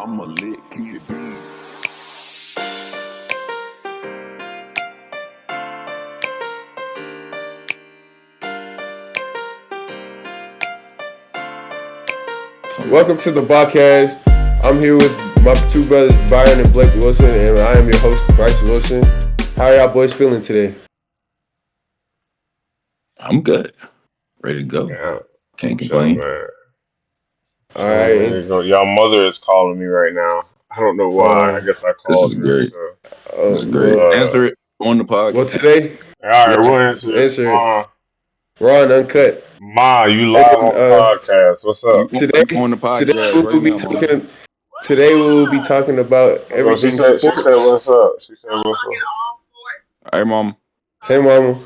I'm a lit kid beat. Welcome to the BAWcast. I'm here with my two brothers, Byron and Blake Wilson, and I am your host, Bryce Wilson. How are y'all boys feeling today? I'm good. Ready to go. Yeah, Can't complain. man. All right. Y'all mother is calling me right now. I don't know why. I guess I This called is her. great. So. This is great. Answer it on the podcast. Well, today, All right, we'll answer it. Ma, raw and uncut. you live on the podcast. What's up? Today on the podcast we will be talking. Today we will be talking about everything sports. She said, "What's up?" She said, "What's up?" All right, Mom. Hey, Mama.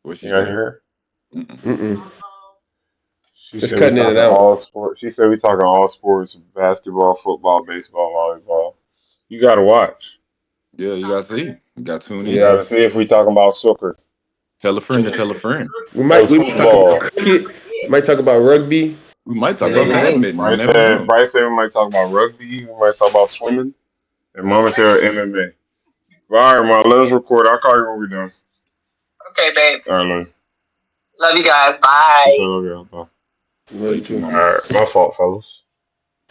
What she You say? hear? She Just said we cutting in talking and out. all sports. She said we talking all sports: basketball, football, baseball, volleyball. You gotta watch. Yeah, you gotta see. You gotta tune in. You gotta see if we talking about soccer. Tell a friend to tell a friend. We might talk football. about cricket. We might talk about rugby. We might talk about badminton. Bryce You never know. said we might talk about rugby. We might talk about swimming. And Mama said MMA. All right, Ma, let us record. I'll call you when we're done. Okay, babe. All right, love you. Love you guys. Bye. Love you. Bye. Love you too. All right, my fault, fellas.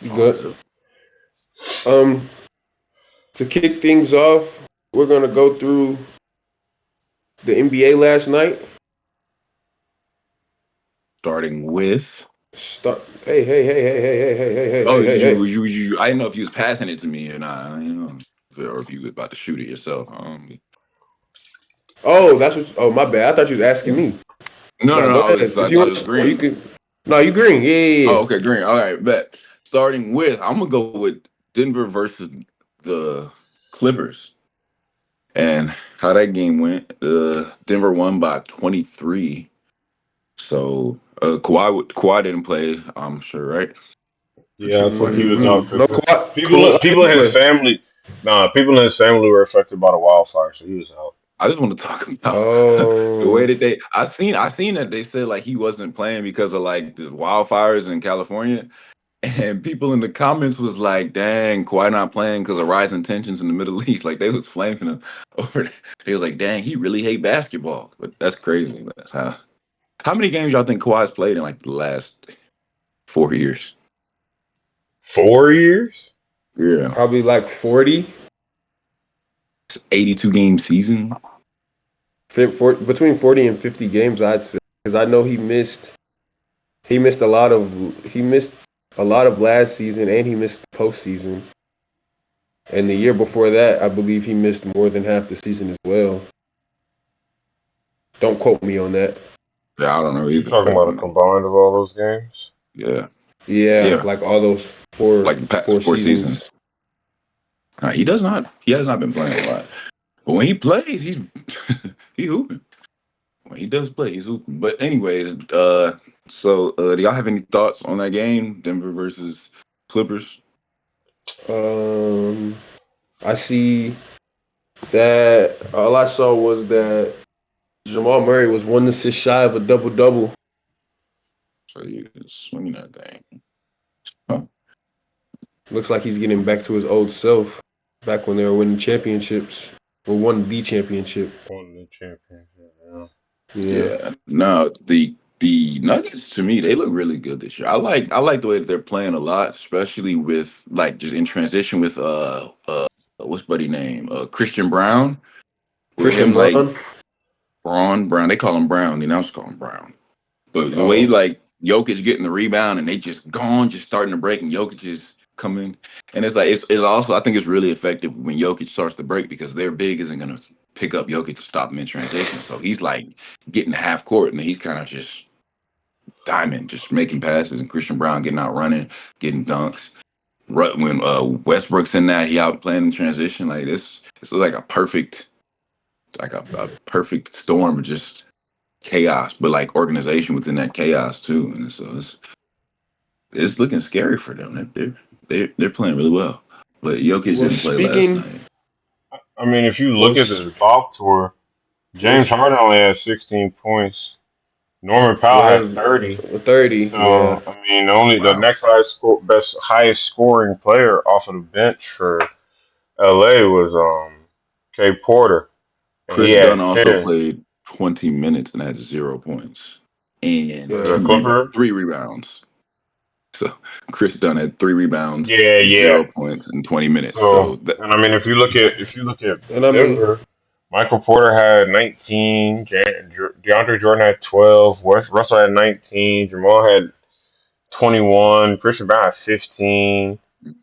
You good? To kick things off, we're gonna go through the NBA last night. Starting with. Hey. Oh, you. I didn't know if you was passing it to me or not. Or if you was about to shoot it yourself. Oh, that's what. Oh, my bad. I thought you was asking me. No. Go ahead. I If thought you it want was to, green. you can. No, you green. Yeah. Oh, okay, green. All right, bet. Starting with, I'm gonna go with Denver versus the Clippers, and how that game went. Denver won by 23. So Kawhi didn't play. I'm sure, right? Yeah, I think he was out No, because Kawhi people in his family. People in his family were affected by the wildfire, so he was out. I just want to talk about the way that I seen that they said like he wasn't playing because of like the wildfires in California. And people in the comments was like, dang, Kawhi not playing because of rising tensions in the Middle East. Like, they was flaming him over there. They was like, dang, he really hate basketball. But that's crazy. How many games y'all think Kawhi's played in, like, the last 4 years? 4 years? Yeah. Probably like 40. 82-game season? Between 40 and 50 games, I'd say. Because I know he missed a lot of last season, and he missed the postseason. And the year before that, I believe he missed more than half the season as well. Don't quote me on that. Yeah, I don't know either. You talking about a combined of all those games? Yeah, like all those four seasons. He has not been playing a lot. But when he plays, he's he hooping. When he does play, he's hooping. But anyways, do y'all have any thoughts on that game, Denver versus Clippers? I see that all I saw was that Jamal Murray was 1 assist shy of a double-double. So you can swing that thing. Huh. Looks like he's getting back to his old self, back when they were winning championships. Or won the championship. Yeah. No, the Nuggets, to me, they look really good this year. I like the way that they're playing a lot, especially with like just in transition with what's buddy name? Christian Brown. Christian Brown? Brown. They call him Brown. They now call him Brown. But the way like Jokic getting the rebound and they just starting to break, and Jokic is coming, and it's like it's also, I think it's really effective when Jokic starts to break because their big isn't gonna pick up Jokic to stop him in transition. So he's like getting to half court and he's kind of just diamond, just making passes, and Christian Brown getting out running, getting dunks. When Westbrook's in that, he out playing in transition. Like it's like a perfect storm of just chaos, but like organization within that chaos too. And so it's looking scary for them. They're playing really well. But Jokic didn't play last night. I mean, if you look at the box tour, James Harden only had 16 points. Norman will Powell had have 30. 30. Yeah. So I mean, only the Wow. next highest scoring player off of the bench for LA was K Porter, and he Chris Dunn had also 10. played 20 minutes and had 0 points and The Yeah. Clipper. three rebounds. So Chris Dunn had 3 rebounds, Yeah, yeah. 0 points in 20 minutes. So So, that and I mean, if you look at And I mean, Denver, Michael Porter had 19, DeAndre Jordan had 12, Russell had 19, Jamal had 21, Christian Brown had 15.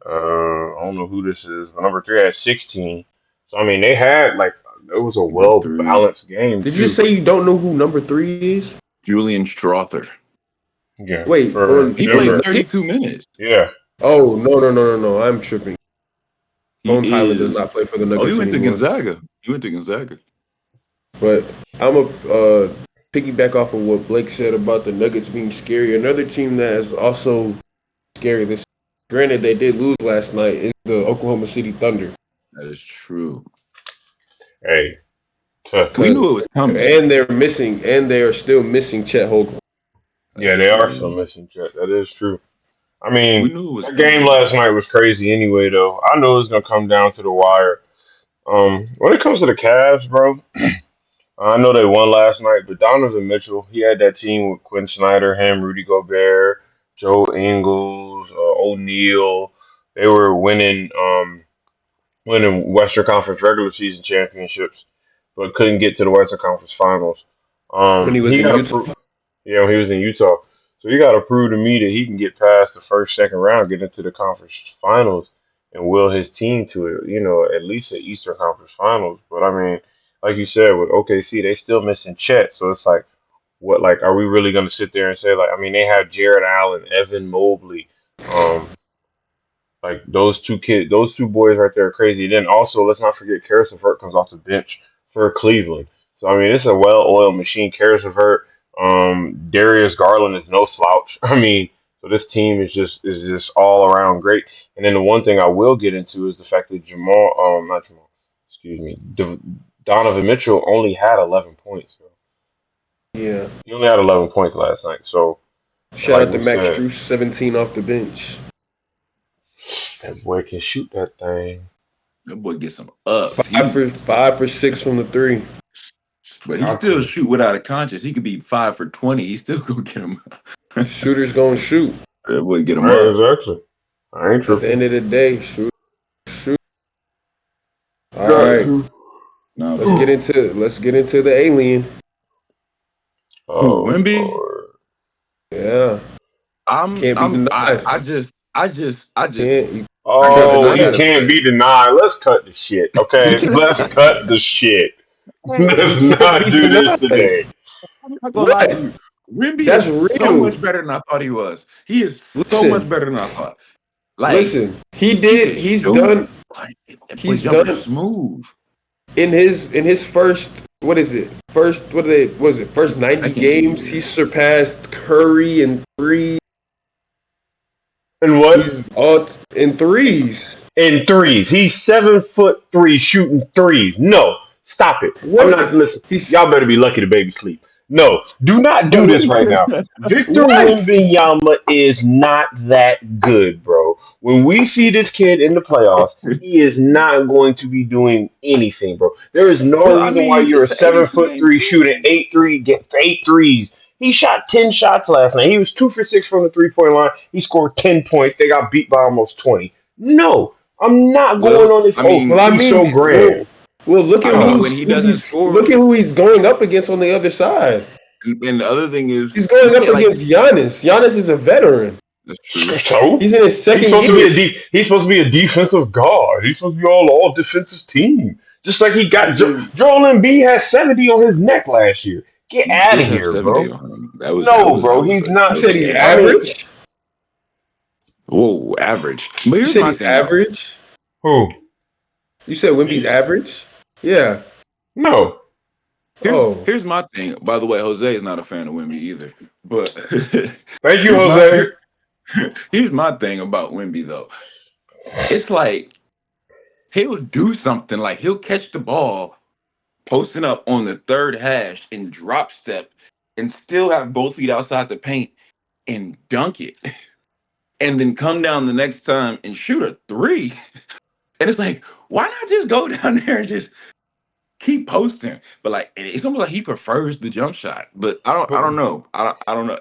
I don't know who this is, but number three had 16. So I mean, they had like it was a number well three, balanced game did you too. say you don't know who number 3 is? Julian Strother. Yeah, Wait, for on He played Denver. 32 minutes. Yeah, Oh, no, no, no, no, no. I'm tripping. He Bones Highland does is. not play for the Oh, he Nuggets went to anymore. Gonzaga. He went to Gonzaga. But I'm a piggyback off of what Blake said about the Nuggets being scary. Another team that is also scary this. Granted, they did lose last night. Is the Oklahoma City Thunder. That is true. hey, tuh. We Cause knew it was coming. and they're missing, and they are still missing Chet Holmgren. That's Yeah, they are still true. missing Chet. That is true. I We mean, knew it was that game coming. last night was crazy anyway, though. I know it's gonna come down to the wire. When it comes to the Cavs, bro, I know they won last night, but Donovan Mitchell, he had that team with Quinn Snyder, him, Rudy Gobert, Joe Ingles, O'Neal. They were winning Western Conference regular season championships, but couldn't get to the Western Conference Finals. When he was He in got to Utah. prove, yeah, when he was in Utah. So he got to prove to me that he can get past the first, second round, get into the conference finals, and will his team to it. At least the Eastern Conference Finals. But I mean, like you said, with OKC, they still missing Chet. So it's like, what? Like, are we really going to sit there and say, like, I mean, they have Jared Allen, Evan Mobley, um, like those two boys right there are crazy. Then also, let's not forget, Karis LeVert comes off the bench for Cleveland. So I mean, it's a well-oiled machine. Karis LeVert, Darius Garland is no slouch. I mean, so this team is just all around great. And then the one thing I will get into is the fact that not Jamal, excuse me, Donovan Mitchell only had 11 points. Bro. Yeah. He only had 11 points last night. So, Shout like out to we Max said, Strus, 17 off the bench. that boy can shoot that thing. That boy gets him up. Five for 5 for 6 from the three. But he Got still to. shoot without a conscience. He could be 5 for 20. He still gonna get him. Shooters gonna shoot. That boy get him Right, up. exactly. I ain't At the tripping. end of the day, shoot, shoot. All Got right, to. Nah, let's get but into the alien. who Oh Wemby? Lord. Yeah, can't be denied. I just Can't you I can't gotta Oh, I deny he it. gotta can't be say denied. Let's cut the shit. Okay, let's cut the shit. He Let's can't not be do this denied. today. I'm not gonna lie to What? you. Wimby That's is so real. much better than I thought he was. He is so much Listen, better than I thought. Like listen. He he did. could He's shoot. done. Like that boy He's jumper done smooth. in his first. What is it? First, what are they? What is it? First 90 Second games, he year. surpassed Curry in three. And what? He's all in threes. In threes. He's 7'3" shooting threes. No, stop it. I'm What? not listen. He's Y'all better be lucky the baby sleep. No, do not but do this right now. Victor what? Wembanyama is not that good, bro. When we see this kid in the playoffs, he is not going to be doing anything, bro. There is no But I reason why mean, you're a it's an 82 game 7'3" shooting season. 8-3, get 8 threes. He shot 10 shots last night. He was 2 for 6 from the 3-point line. He scored 10 points. They got beat by almost 20. No, I'm not going Well, on this. I Oh, Well, mean, I he's mean, so grand. well, look I at mean, Oh, when he doesn't look score, at who he's going up against on the other side. and the other thing is, He's you going up can't like. against Giannis. Giannis is a veteran. That's true. so He's in his he's second supposed to year. be he's supposed to be a defensive guard. He's supposed to be all defensive team. Just like he got He did. Joel Embiid had 70 on his neck last year. Get He out did of have here, 70 bro. on him. No, bro, he's You That not. was said a he's game. I mean, average. Whoa, average. But You here's said my he's thing though. average. who? You said Wemby's Me? average. Yeah. No. Oh, Here's my thing. By the way, Jose is not a fan of Wimby either. But Thank you, here's my Jose. here, here's my thing about Wimby though. It's like he'll do something like he'll catch the ball posting up on the third hash and drop step and still have both feet outside the paint and dunk it, and then come down the next time and shoot a three. And it's like, why not just go down there and just keep posting? But like, it's almost like he prefers the jump shot. But I But don't know. I don't know.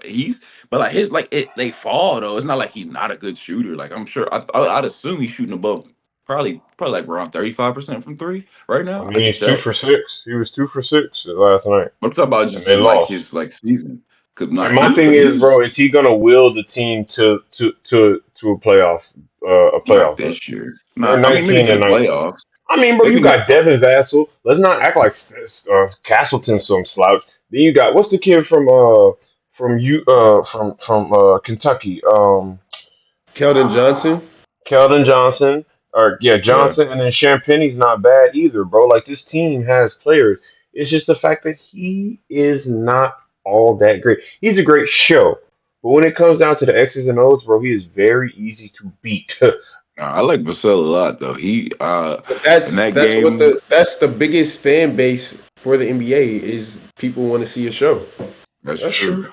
But like his like it they fall though. It's not like he's not a good shooter. Like I'm sure I'd assume he's shooting above probably like around 35% from three right I now. I mean, could he's two tell. for six. He was 2 for 6 last night, I'm talking about and just they like lost. his like season. Cause And not my thing he is, was bro, is he gonna will the team to a not playoff run? this year. They're Not I mean maybe 19 to the and 19. playoffs. I mean, bro, They you can make got Devin Vassell. Let's not act like Castleton's some slouch. Then you got what's the kid from Kentucky? Keldon Johnson. Keldon Johnson, or yeah, yeah. Johnson, and then Champagne's not bad either, bro. Like this team has players. It's just the fact that he is not all that great. He's a great show, but when it comes down to the X's and O's, bro, he is very easy to beat. I like Vassell a lot though. He But in that's that that's what game, the biggest fan base for the NBA is. People want to see a show. that's That's true. true.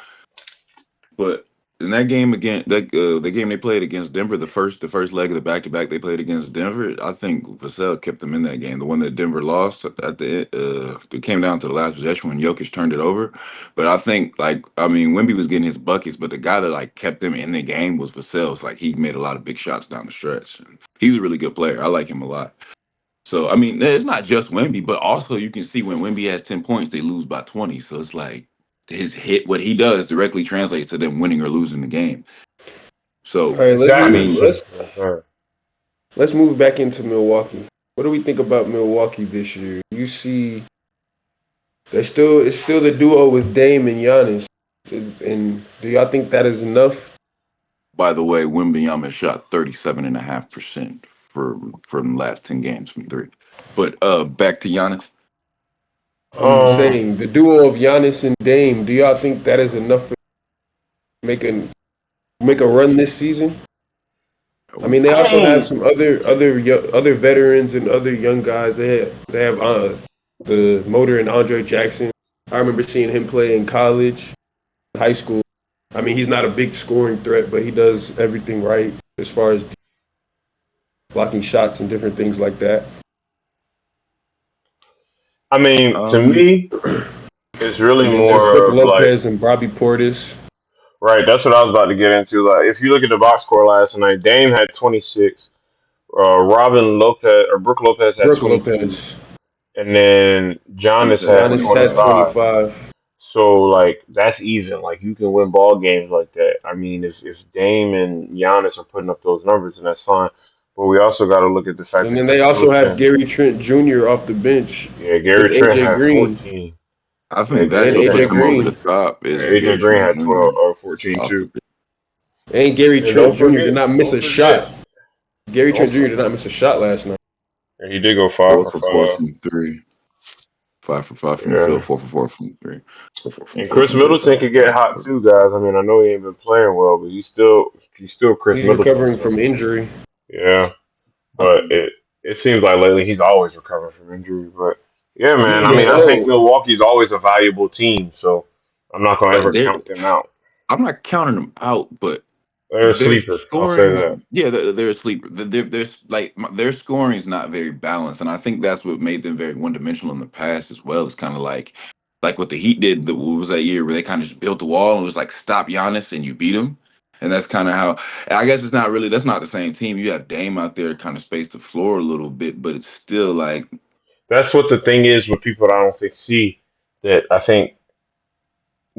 But in that game again, that the game they played against Denver, the first leg of the back to back they played against Denver, I think Vassell kept them in that game. The one that Denver lost at the it came down to the last possession when Jokic turned it over. But I think like I mean Wemby was getting his buckets, but the guy that like kept them in the game was Vassell. Like he made a lot of big shots down the stretch. He's a really good player. I like him a lot. So I mean, it's not just Wemby, but also you can see when Wemby has 10 points, they lose by 20. So it's like his hit, what he does directly translates to them winning or losing the game. All So right, I Exactly. mean, That's what I'm saying. let's move back into Milwaukee. What do we think about Milwaukee this year? You see, it's still the duo with Dame and Giannis. And do y'all think that is enough? by the way, Wembyama shot 37.5% for the last 10 games from three. But back to Giannis. I'm Um, saying the duo of Giannis and Dame. Do y'all think that is enough for making make a run this season? I mean, they I also have mean, some other veterans and other young guys. They have the motor and Andre Jackson. I remember seeing him play in college, high school. I mean, he's not a big scoring threat, but he does everything right as far as blocking shots and different things like that. to Um, me, it's really And then there's more Brooke of like. Lopez and Bobby Portis. Right, that's what I was about to get into. Like, if you look at the box score last night, Dame had 26. Robin Lopez or Brooke Lopez had Brooke 22, Lopez. and then Giannis Giannis had had Giannis had 25. 25. 25. So like that's even. Like you can win ball games like that. I mean, if Dame and Giannis are putting up those numbers, then that's fine. But we also got to look at the fact And that then Chris they also have Middleton, Gary Trent Jr. off the bench yeah, Gary with Trent AJ had Green. 14. I Yeah, think that And Gary could Trent put AJ had them over 14. the Green. top Yeah, is AJ Gary Green Trent had 12 Jr. or 14 off too. the bench. And Gary And Trent Jr. did not miss don't a forget, shot. Gary don't Trent Jr. for, did not miss a shot last night. yeah, he did go five Four for for four five. from three. 5 for 5 from the field, Yeah. 4 for 4 from three, 4 for 4 from And three Chris from Middleton could 35. get hot too, guys. I mean, I know he ain't been playing well, but he's still Chris He's Middleton. recovering So from injury. yeah, I but it seems like lately he's always recovering from injuries. But yeah, man. I Yeah. mean, I think Milwaukee's always a valuable team, so I'm not gonna like ever they're count them out. I'm not counting them out, but They're a their sleeper. I'll say scoring, that. yeah, they're a sleeper. Their scoring is not very balanced, and I think that's what made them very one dimensional in the past as well. It's kind of like what the Heat did. What was that year where they kind of just built the wall and it was like stop Giannis and you beat him, and that's kind of how. I guess it's not really that's not the same team. You have Dame out there to kind of space the floor a little bit, but it's still like That's what the thing is with people that I don't think see that I think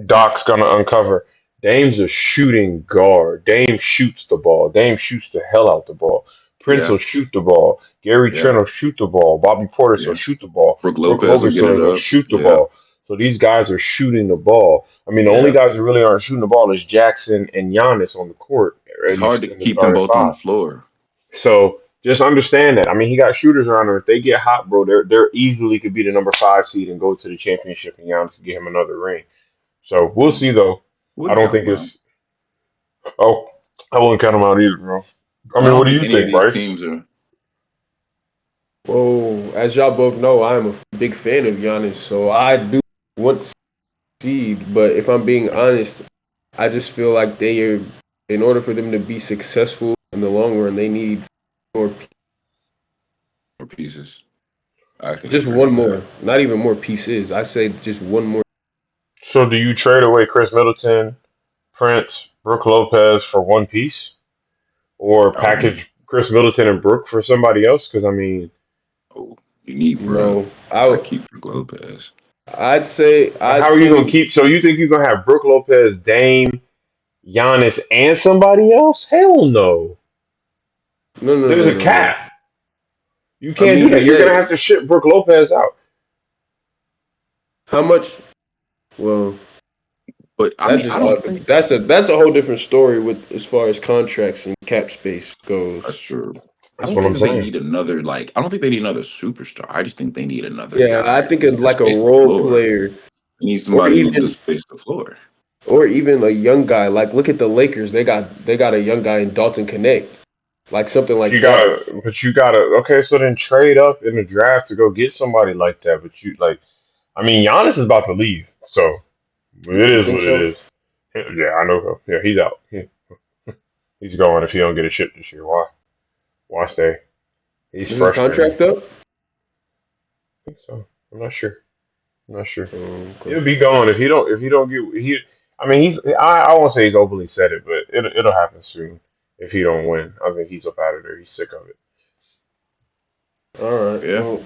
Doc's gonna uncover. Dame's a shooting guard. Dame shoots the ball. Dame shoots the hell out the ball. Prince yeah, will shoot the ball. Gary yeah, Trent will shoot the ball. Bobby Portis will yeah. shoot the ball. Brooke Brooke Lopez will Lopez get it will up. shoot the Yeah, ball. So these guys are shooting the ball. I mean, the only yeah. guys that really aren't shooting the ball is Jackson and Giannis on the court, It's at hard least to in the keep them starting both on the five. floor. So just understand that. I mean, he got shooters around him. If they get hot, bro, they're easily could be the number 5 seed and go to the championship, and Giannis could get him another ring. So we'll see, though. I Wouldn't don't count think them out. it's. Oh, I wouldn't count him out either, bro. I And I mean, don't what do think you any of think, these Bryce? teams are. Well, as y'all both know, I'm a big fan of Giannis, so I do want seed. But if I'm being honest, I just feel like they are, in order for them to be successful in the long run, they need more, More pieces. I can just agree one with that. more, not even more pieces. I say just one more. So do you trade away Chris Middleton, Prince, Brooke Lopez for one piece, or Oh, you, package Chris Middleton and Brooke for somebody else? Because I mean, oh, you need Brooke. No, I keep Brook Lopez. I'd how are you say gonna keep? So you think you're gonna have Brooke Lopez, Dame, Giannis, and somebody else? Hell no. no, no, There's no, a no, no. cap. You I can't do that. mean, You're gonna yeah. have to ship Brooke Lopez out. How much? Well, But I that mean, just I don't think that's a whole different story with as far as contracts and cap space that's goes. true. I That's don't what I'm think they saying. need another like. I don't think they need another superstar. I just think they need another Yeah, I guy think to like a space the role floor. player, They need or somebody to even space the floor. or even a young guy. Like look at the Lakers. They got a young guy in Dalton Connect, like something But like you that. gotta, but you gotta. Okay, so then trade up in the draft to go get somebody like that. But you like, I mean, Giannis is about to leave, so it You is think what it so? is. Yeah, I know. Yeah, he's out. He's going if he don't get a ship this year. Why? Why stay? He's Is his frustrating. contract up? I think so. I'm not sure. I'm not sure. Okay. He'll be gone if he don't. If he don't get he. I mean, he's. I won't say he's openly said it, but it'll happen soon if he don't win. I think he's up out of there. He's sick of it. All right. Yeah, Well,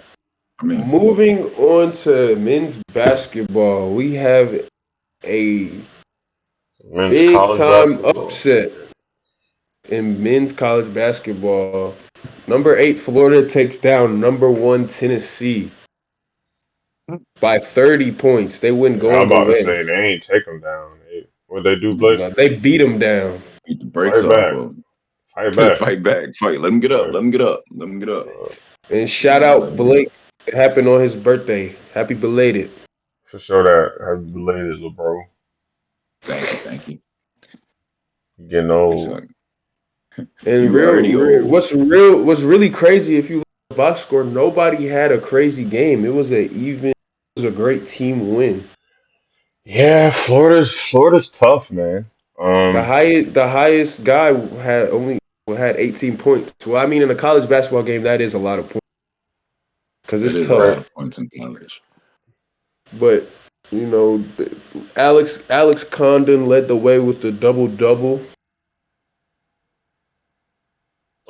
I mean, moving on to men's basketball, we have a Men's big college time basketball. upset in men's college basketball. Number 8 Florida takes down number 1 Tennessee by 30 points. They win Yeah, I'm going about to away. say they ain't take him down. What they do, Blake? No, they beat them down. beat the brakes Fight off back. of Fight them. back. Fight back, fight. Let them get up. Right. Let them get up. Let them get up. Uh, And shout Let out 'em get up. Blake. It happened on his birthday. Happy belated. for sure that has belated, little bro. Thank you, thank you. Getting It's old. like And you already old. what's really crazy if you look at the box score, nobody had a crazy game. It was a great team win. Yeah, Florida's tough, man. Um, The highest guy had 18 points. Well, I mean, in a college basketball game, that is a lot of points because It it's is a lot right. tough. of points in college. But you know, Alex Condon led the way with the double double,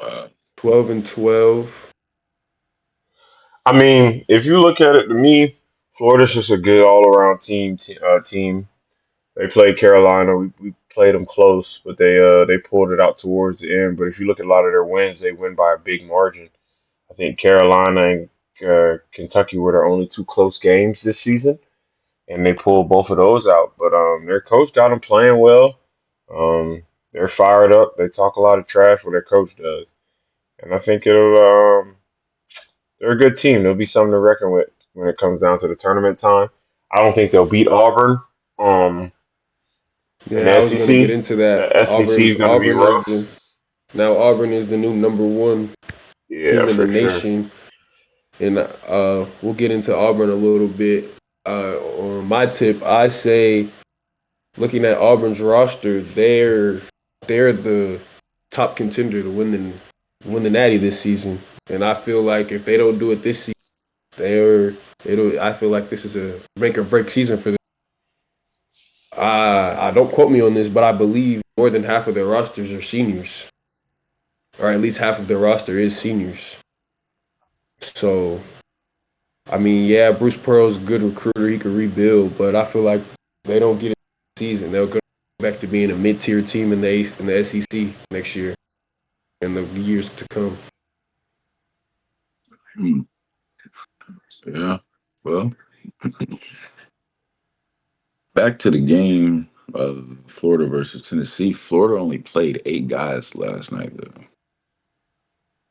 Uh, 12 and 12. I mean, if you look at it, to me, Florida's just a good all-around team. They played Carolina. We played them close, but they pulled it out towards the end. But if you look at a lot of their wins, they win by a big margin. I think Carolina and Kentucky were their only two close games this season, and they pulled both of those out. But their coach got them playing well. They're fired up. They talk a lot of trash, what their coach does, and I think they're a good team. They'll be something to reckon with when it comes down to the tournament time. I don't think they'll beat Auburn. In Yeah, the I was gonna get SEC, into that. the SEC is going to be rough. Auburn is the new number 1 Yeah, team in the for sure. nation, and we'll get into Auburn a little bit. On my tip, I say looking at Auburn's roster, they're the top contender to win the Natty this season, and I feel like if they don't do it this season, they're it'll. I feel like this is a make or break season for them. I don't quote me on this, but I believe more than half of their rosters are seniors, or at least half of their roster is seniors. So I mean, yeah, Bruce Pearl's a good recruiter. He could rebuild, but I feel like they don't get it this season. They'll go back to being a mid-tier team in the SEC next year and the years to come. hmm, yeah. Well, back to the game of Florida versus Tennessee. Florida only played 8 guys last night, though.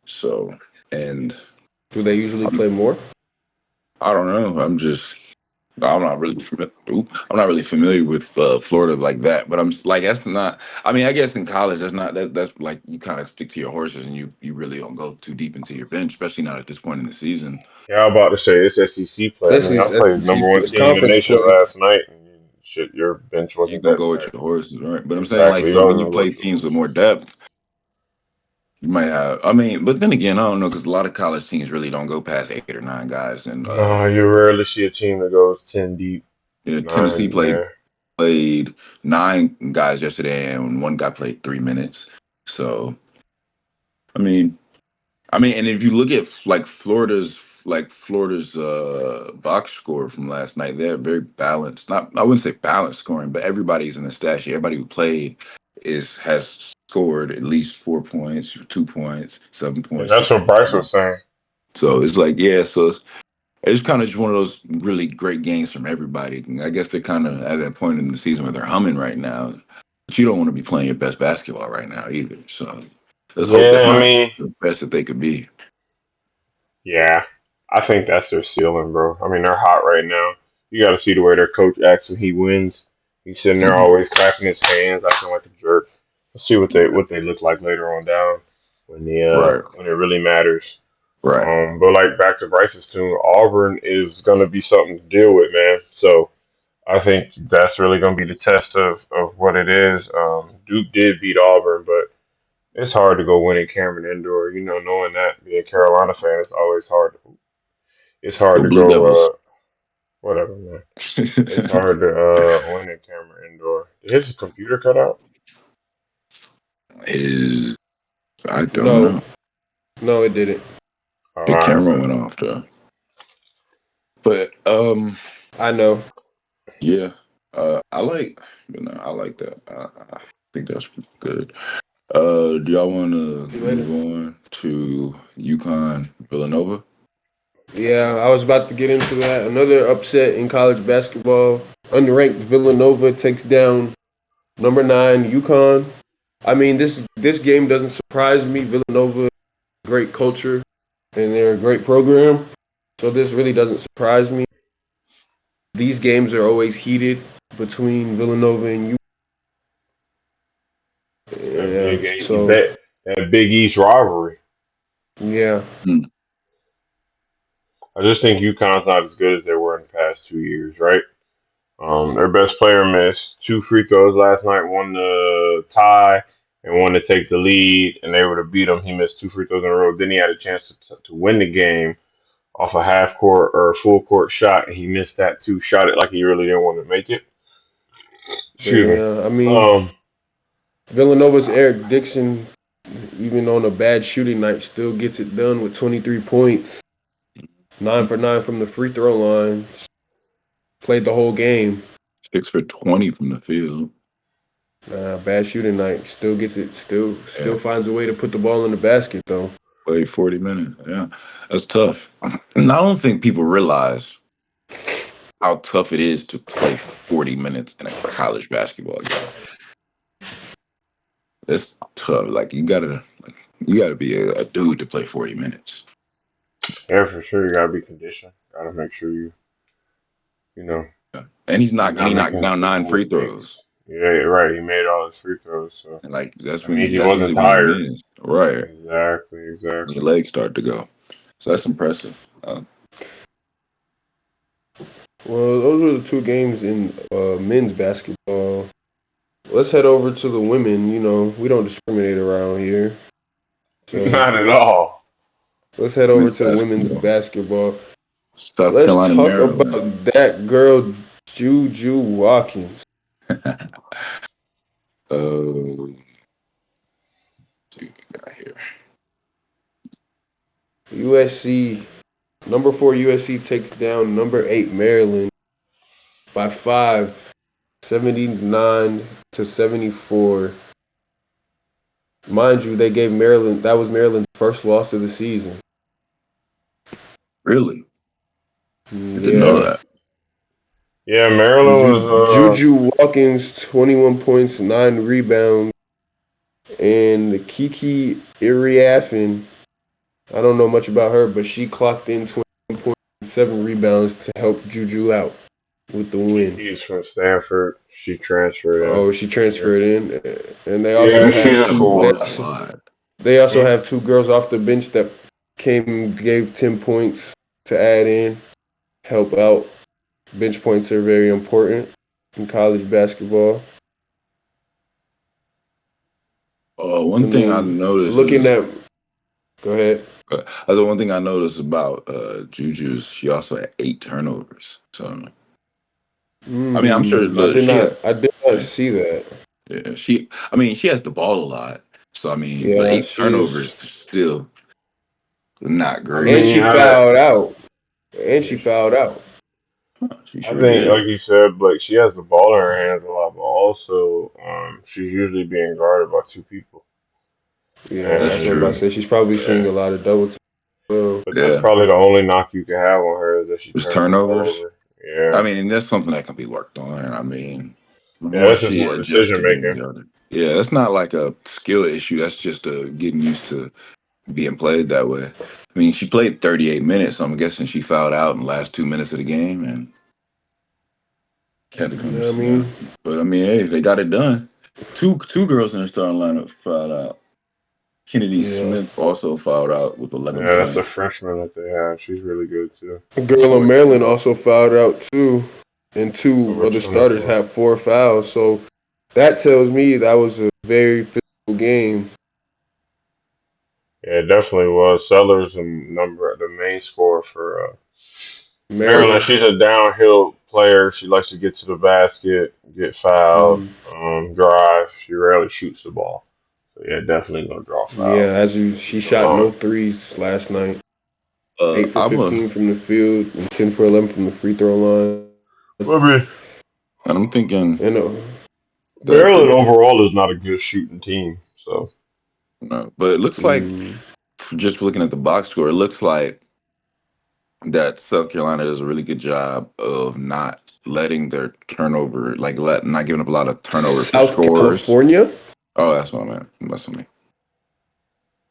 So, and Do they usually I'm, play more? I don't know. I'm not really familiar. I'm not really familiar with Florida like that. But I'm like that's not. I mean, I guess in college that's not that's like you kind of stick to your horses and you really don't go too deep into your bench, especially not at this point in the season. Yeah, I'm about to say it's SEC play. I mean, Especially I played SEC number one team in the conference nation play. last night. And your bench You wasn't gonna that go with stacked. your horses, right? But I'm saying like, Exactly. You so when always you gonna go play with your teams with horses. more depth, you might have. I mean, but then again, I don't know because a lot of college teams really don't go past 8 or 9 guys. And No, you rarely see a team that goes 10 deep, yeah, Tennessee 9. Yeah, played 9 guys yesterday, and one guy played 3 minutes. So I mean, and if you look at Florida's box score from last night, they're very balanced. Not I wouldn't say balanced scoring, but everybody's in the stat sheet. Everybody who played is has scored at least 4 points, 2 points, seven and points, that's six. what Bryce was saying. So it's like yeah, so it's kind of just one of those really great games from everybody. And I guess they're kind of at that point in the season where they're humming right now. But you don't want to be playing your best basketball right now either. So let's hope that's Yeah, I not mean, the best that they could be. yeah, I think that's their ceiling, bro. I mean, they're hot right now. You got to see the way their coach acts when he wins. He's sitting there always clapping his hands, acting like a jerk. Let's see Right. what they look like later on down Right. when it really matters. Right. But like back to Bryce's tune, Auburn is gonna be something to deal with, man. So I think that's really gonna be the test of what it is. Duke did beat Auburn, but it's hard to go win in Cameron Indoor. You know, knowing that being a Carolina fan, it's always hard. It's hard Go to Blue go. Devils. Whatever, man. It's hard to win in Cameron Indoor. Did his computer cut out? Is I don't No, know. no, it didn't. All The right, camera man. went off though. But I know. yeah. I like that. I think that's good. Do y'all want to See you later. move on to UConn Villanova? Yeah, I was about to get into that. Another upset in college basketball. Unranked Villanova takes down number 9 UConn. I mean, this game doesn't surprise me. Villanova, great culture, and they're a great program. So this really doesn't surprise me. These games are always heated between Villanova and That Yeah, so that Big East rivalry. yeah, Hmm. I just think UConn's not as good as they were in the past 2 years, right? Their best player missed 2 free throws last night, one to tie and one to take the lead, and they would have beat him. He missed 2 free throws in a row. Then he had a chance to win the game off a half court or a full court shot, and he missed that too. Shot it like he really didn't want to make it. Excuse me. yeah. I mean, Um, Villanova's Eric Dixon, even on a bad shooting night, still gets it done with 23 points, 9 for 9 from the free throw line. Played the whole game. 6 for 20 from the field. Bad shooting night, still gets it. Still Yeah, finds a way to put the ball in the basket though. played 40 minutes. Yeah, that's tough. And I don't think people realize how tough it is to play 40 minutes in a college basketball game. It's tough. You gotta be a dude to play 40 minutes. yeah, for sure, you gotta be conditioned. Gotta make sure you know Yeah. And you're he not knocked making down nine simple free throws. mistakes. Yeah, right. He made all his free throws, so And like that means he that's wasn't usually when you tired. miss. Right. Exactly, Your exactly. legs start to go. So that's impressive. Well, those were the two games in men's basketball. Let's head over to the women. You know, we don't discriminate around here. So Not at all. let's head over Men's to the women's basketball. basketball. South Let's Carolina, talk Maryland. about that girl, Juju Watkins. uh, see what we got here. USC, number 4 USC takes down number 8 Maryland by 5, 79-74. Mind you, they gave Maryland, that was Maryland's first loss of the season. Really? I didn't know Yeah. that. Yeah, Maryland was Juju Watkins, 21 points, 9 rebounds. And Kiki Iriafen, I don't know much about her, but she clocked in 21 points, 7 rebounds to help Juju out with the win. Kiki's from Stanford. She transferred Oh, she in. Yeah, transferred in, and they also yeah, Juju she's have was a having a they ball forward. a also, lot. they also Hmm? have 2 girls off the bench that gave 10 points to add in, help out. Bench points are very important. in college basketball. One And thing I then noticed looking is at, go ahead. the one thing I noticed about Juju is she also had 8 turnovers. So I mean, I'm sure she has. I did not Yeah, see that. yeah, she. I mean, she has the ball a lot. So I mean, but Yeah, 8 turnovers she's, is still not I and great. mean, she fouled out. And she yeah, fouled out. She I sure think, like did. you said, but she has the ball in her hands a lot, but also she's usually being guarded by two people, Yeah, That's that's what I'm and about to true. say. She's probably seeing yeah, a lot of double teams. Well, but that's Yeah, probably the only knock you can have on her is that she it's turns the ball turnovers. over. Yeah, I mean, that's something that can be worked on. I mean, yeah, once that's just she more adjusts decision to being making. guarded. Yeah, that's not like a skill issue. That's just getting used to being played that way. I mean, she played 38 minutes, so I'm guessing she fouled out in the last 2 minutes of the game and had to come. yeah, I Yeah, mean, but I mean, hey, they got it done. Two girls in the starting lineup fouled out. Kennedy yeah. Smith also fouled out with 11 Yeah, that's a points. freshman that they have. She's really good too. A girl in Boy, Maryland also fouled out too, and two Number other starters 24. had 4 fouls. So that tells me that was a very physical game. Yeah, it definitely was. Sellers and number the main scorer for but Maryland. Maryland. She's a downhill player. She likes to get to the basket, get fouled, Mm, drive. She rarely shoots the ball. So yeah, definitely gonna draw yeah, fouls. she She's shot no alone. threes last night. 8 for I'm a 15 from the field and 10 for 11 from the free throw line. Maybe and I'm thinking And the Maryland overall is not a good shooting team. So but it looks like mm, just looking at the box score, it looks like that South Carolina does a really good job of not letting their turnover, not giving up a lot of turnovers for South scores. California. Oh, that's what I meant. That's on me.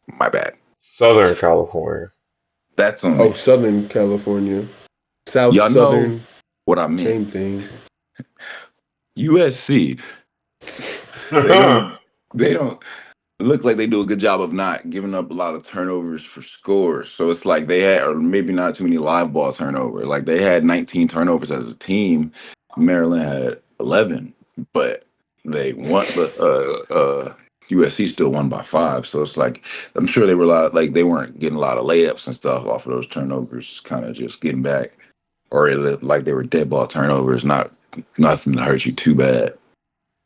My bad. Southern California. That's on Oh, me. Southern California. South Y'all know Southern, what I meant. same thing. USC. They don't. They don't look like they do a good job of not giving up a lot of turnovers for scores. So it's like they had, or maybe not too many live ball turnovers. Like they had 19 turnovers as a team. Maryland had 11, but they won. But USC still won by 5. So it's like I'm sure they were like they weren't getting a lot of layups and stuff off of those turnovers. Kind of just getting back, or it looked like they were dead ball turnovers, not nothing to hurt you too bad.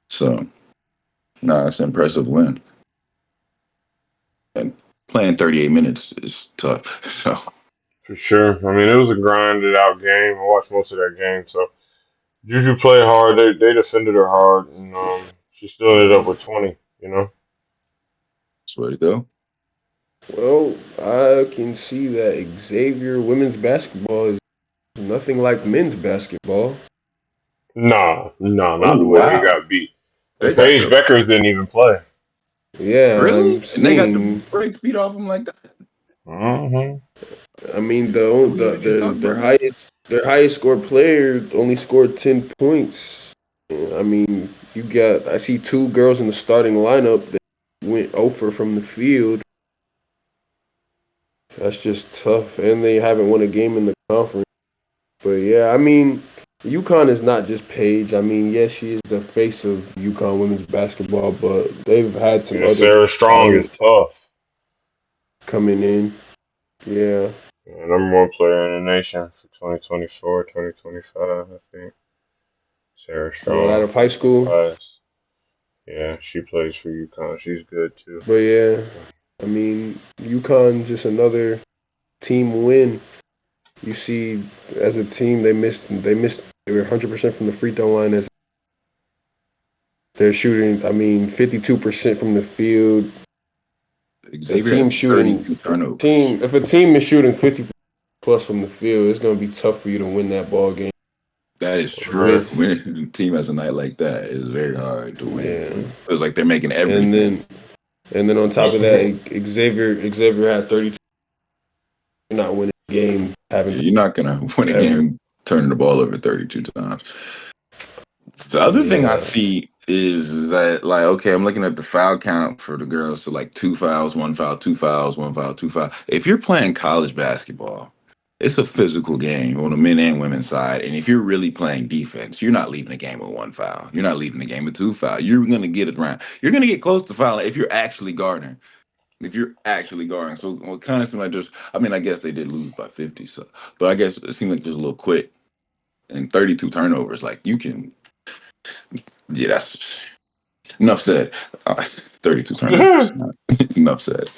So no, it's an impressive win. And playing 38 minutes is tough. So For sure. I mean, it was a grinded out game. I watched most of that game. So Juju played hard. They defended her hard, and she still ended up with 20. You know. that's where to go. Well, I can see that Xavier women's basketball is nothing like men's basketball. Nah, Oh not the way they wow, got beat. they And got Paige the Beckers didn't even play. Yeah, I'm really, and they got the seeing. break speed off them like that. Hmm I mean, Do we even need to talk their about that? highest scored player only scored 10 points. I mean, you got. I see two girls in the starting lineup that went over from the field. That's just tough, and they haven't won a game in the conference. But yeah, I mean, UConn is not just Paige. I mean, yes, she is the face of UConn women's basketball, but they've had some Yeah, other Sarah Strong is talent tough. coming in. Yeah, Yeah, number 1 player in the nation for 2024, 2025, I think. Sarah well, out Strong, of high school. class. Yeah, she plays for UConn. She's good too. But yeah, So I mean, UConn just another team win. You see, as a team, they were 100% from the free throw line. As they're shooting, I mean, 52% from the field. A Xavier team had shooting, 32 turnovers. team if a team is shooting 50 plus from the field, it's gonna be tough for you to win that ball game. That is for true. sure. With When a team has a night like that, it's very hard to win. yeah, It was like they're making and everything. then on top of that, Xavier had 32. You're not winning the game having You're not gonna win a ever. game turning the ball over 32 times. The other thing I Yeah, see is that, like, okay, I'm looking at the foul count for the girls. So, like, 2 fouls, 1 foul, 2 fouls, 1 foul, 2 foul. If you're playing college basketball, it's a physical game on the men and women's side. And if you're really playing defense, you're not leaving the game with one foul. You're not leaving the game with two fouls. You're gonna get it around. You're gonna get close to fouling if you're actually guarding. If you're actually guarding. So what kind of seemed like just I mean, I guess they did lose by 50, so but I guess it seemed like just a little quick. And 32 turnovers, like you can yeah, that's enough said. 32 turnovers. Enough said.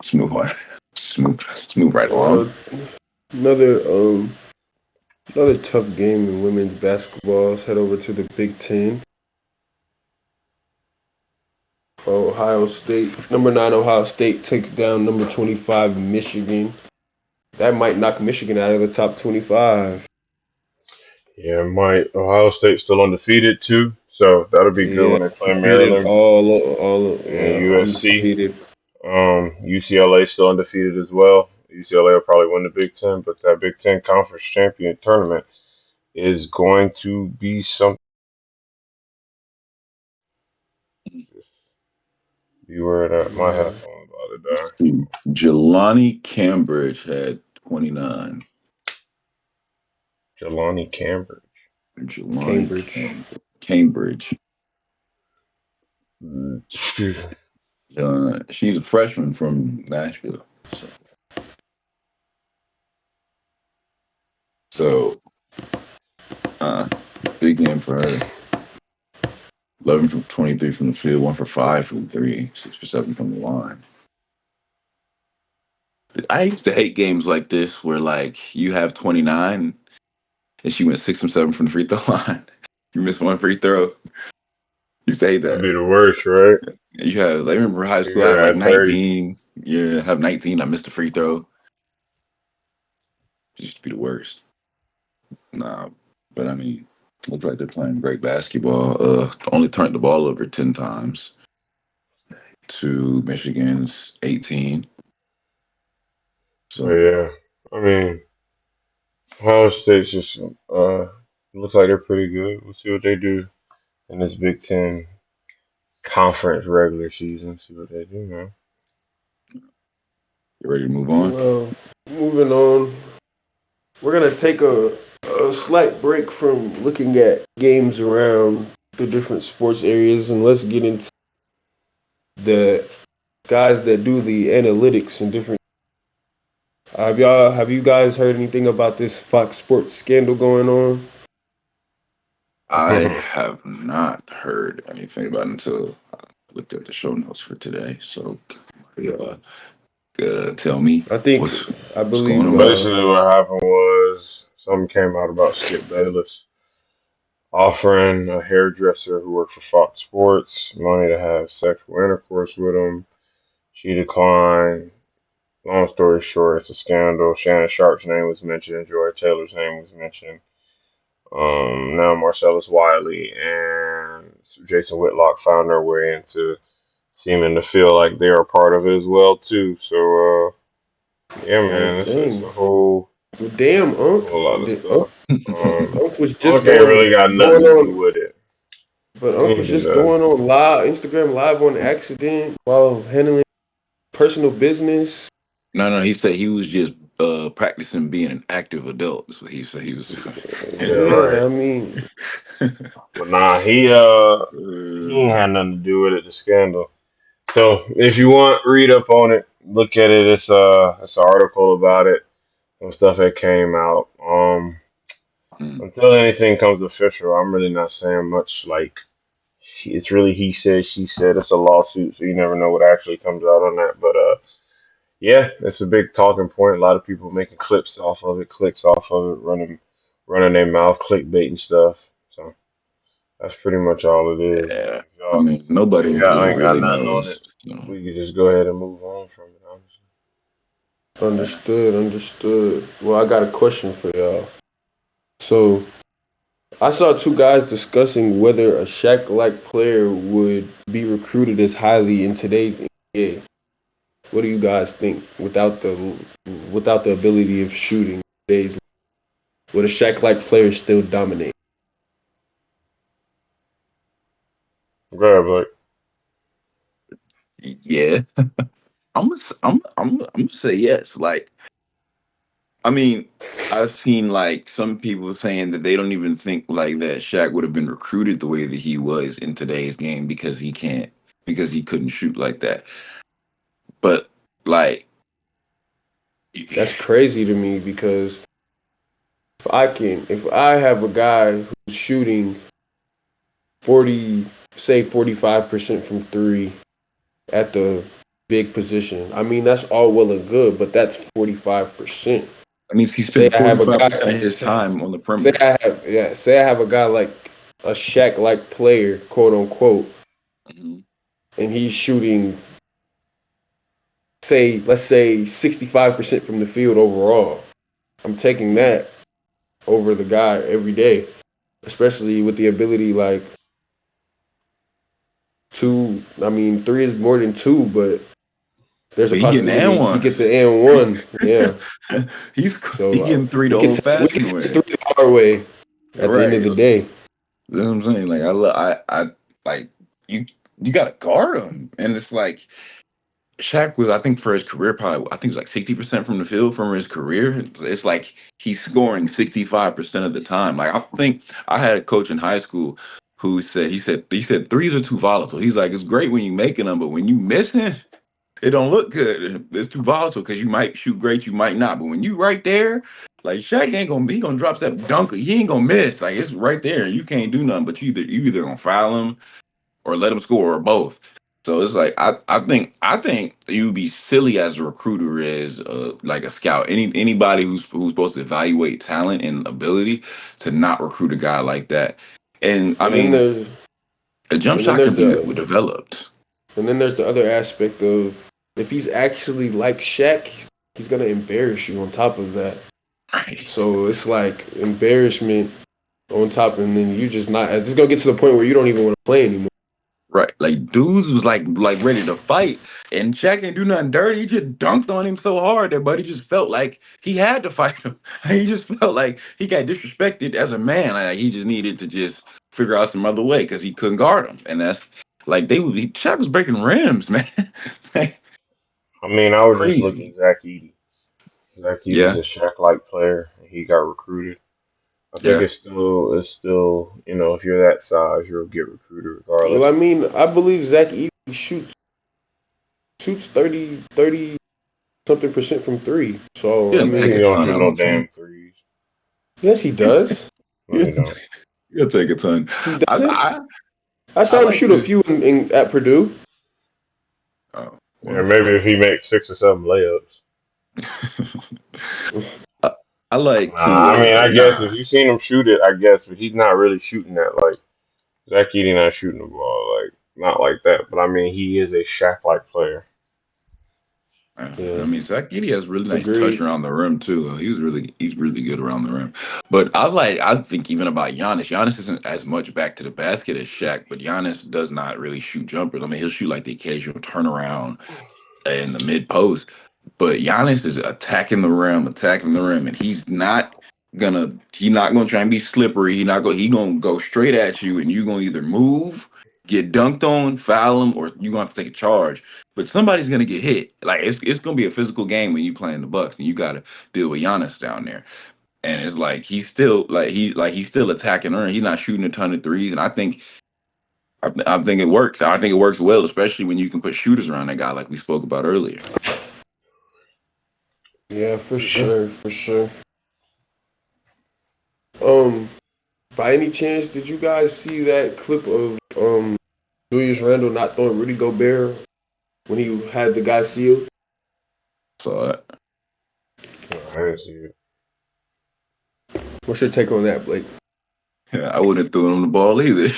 Smooth on. Smooth right along. Another another tough game in women's basketball. Let's head over to the Big Ten. Ohio State, number 9 Ohio State takes down number 25 Michigan. That might knock Michigan out of the top 25. Yeah, my Ohio State's still undefeated too, so that'll be good Yeah, when they play defeated Maryland yeah, and USC. undefeated. UCLA still undefeated as well. UCLA will probably win the Big Ten, but that Big Ten Conference Champion tournament is going to be something. Just beware that my Yeah. headphones about to Let's die. see. Jelani Cambridge had 29. Jelani Cambridge. Jelani Cambridge. Cambridge. Excuse me. She's a freshman from Nashville. So big game for her. 11 from 23 from the field, 1 for 5 from 3, 6 for 7 from the line. I used to hate games like this where like you have 29 and she went 6 from 7 from the free throw line. You missed one free throw. Used to hate That'd that. be the worst, right? You have, I remember high school, I had You're like at 30. 19. Yeah, have 19. I missed a free throw. It used to be the worst. Nah, but I mean, looks like they're playing great basketball. Only turned the ball over 10 times to Michigan's 18. But So yeah, I mean, Ohio State's just looks like they're pretty good. We'll see what they do in this Big Ten conference regular season. See what they do, man. you ready to move on? Well, moving on. We're gonna take a slight break from looking at games around the different sports areas, and let's get into the guys that do the analytics and different. Have you guys heard anything about this Fox Sports scandal going on? I have not heard anything about it until I looked at the show notes for today. So, uh, tell me I think I what's going believe So on. basically, what happened was something came out about Skip Bayless offering a hairdresser who worked for Fox Sports money to have sexual intercourse with him. She declined. Long story short, it's a scandal. Shannon Sharp's name was mentioned. Joy Taylor's name was mentioned. Now Marcellus Wiley and Jason Whitlock found their way into seeming to feel like they are part of it as well too. So yeah, well, man, it's dang, a whole well, damn, whole lot of The stuff. Unc was just Unc ain't really got nothing going to do on, with it. but He Unc ain't was do just nothing. going on live Instagram live on accident while handling personal business. No, he said he was just practicing being an active adult. That's what he said he was Yeah, doing. right. Yeah, I mean, But nah, he ain't had nothing to do with it. The scandal. So if you want, read up on it. Look at it. It's an article about it and stuff that came out. Until anything comes official, I'm really not saying much. Like it's really he said, she said. It's a lawsuit, so you never know what actually comes out on that. But yeah, it's a big talking point. A lot of people making clips off of it, clicks off of it, running their mouth, clickbait and stuff. So that's pretty much all it is, man. Yeah, I mean, nobody Ain't got really nothing on it. knows. You know. We could just go ahead and move on from it, honestly. understood. Well, I got a question for y'all. So I saw two guys discussing whether a Shaq-like player would be recruited as highly in today's NBA. What do you guys think? Without the ability of shooting, today's would a Shaq-like player still dominate? Go ahead, Blake. Yeah, I'm gonna say yes. Like I mean, I've seen like some people saying that they don't even think like that Shaq would have been recruited the way that he was in today's game because he couldn't shoot like that. But like, That's crazy to me because if I have a guy who's shooting 40, say 45% from three at the big position, I mean that's all well and good, but that's 45%. that means he Say spent I have a guy, 45% of his time on the say perimeter. I have yeah, say I have a guy like a Shaq like player, quote unquote, Mhm. and he's shooting say let's say 65% from the field overall. I'm taking Mhm. that over the guy every day, especially with the ability like two. I mean, three is more than two, but there's a But he getting and possibility he gets ones. an and one. Yeah, He so getting three the we could old take, we fashioned could take way. three the hard way at the end Right. of the day. That's what I'm saying. Like I like you you gotta guard him. And it's like Shaq was, I think, for his career, probably, I think it was like 60% from the field from his career. It's like he's scoring 65% of the time. Like, I think I had a coach in high school who he said threes are too volatile. He's like, it's great when you making them, but when you missing, it don't look good. It's too volatile because you might shoot great, you might not. But when you right there, like Shaq ain't gonna he gonna drop that dunker. He ain't gonna miss. Like it's right there, and you can't do nothing. But you either gonna foul him or let him score or both. So it's like I think you'd be silly as a recruiter as like a scout. Anybody who's supposed to evaluate talent and ability to not recruit a guy like that. And I And then mean, there's a jump and then shot there's can be the developed. other aspect of if he's actually like Shaq, he's gonna embarrass you on top of that. Right. So it's like embarrassment on top, and then you just not. It's gonna get to the point where you don't even want to play anymore. Right. Like dudes was like ready to fight and Shaq didn't do nothing dirty. He just dunked on him so hard that Buddy just felt like he had to fight him. He just felt like he got disrespected as a man. Like he just needed to just figure out some other way because he couldn't guard him. And that's like Shaq was breaking rims, man. Like, I mean, I would just look at crazy. Zach Edey. Zach Edey's Yeah. a Shaq-like player, and he got recruited. I think Yeah. it's still if you're that size, you'll get recruited Well, regardless. I mean, I believe Zach Edey shoots 30 something percent from three. He So I doesn't He take a mean, don't ton, shoot I no don't think. damn threes. yes, he does. No, he don't. He'll take a ton. He I doesn't. I I I saw him like shoot a to few at Purdue. oh Yeah, well. maybe if he makes 6 or 7 layups. I, I like to Nah, I mean, I guess if nah. you seen him shoot it, I guess, but he's not really shooting that like Zach Edey not shooting the ball like not like that. But I mean, he is a Shaq-like player. I Yeah, mean, Zach Edey has really nice touch agreed. around the rim too. He's really good around the rim. But I think even about Giannis. Giannis isn't as much back to the basket as Shaq, but Giannis does not really shoot jumpers. I mean, he'll shoot like the occasional turnaround in the mid post, but Giannis is attacking the rim, and he's not gonna try and be slippery. He gonna go straight at you, and you gonna either move, get dunked on, foul him, or you gonna have to take a charge. But somebody's gonna get hit. Like it's gonna be a physical game when you playing the Bucks, and you gotta deal with Giannis down there. And it's like he's still attacking her. He's not shooting a ton of threes, and I think it works. I think it works well, especially when you can put shooters around that guy, like we spoke about earlier. Yeah, for For sure. sure, for sure. Um, by any chance, did you guys see that clip of Julius Randle not throwing Rudy Gobert when he had the guy sealed? So No, I didn't see it. What's your take on that, Blake? yeah, I wouldn't have thrown him the ball either.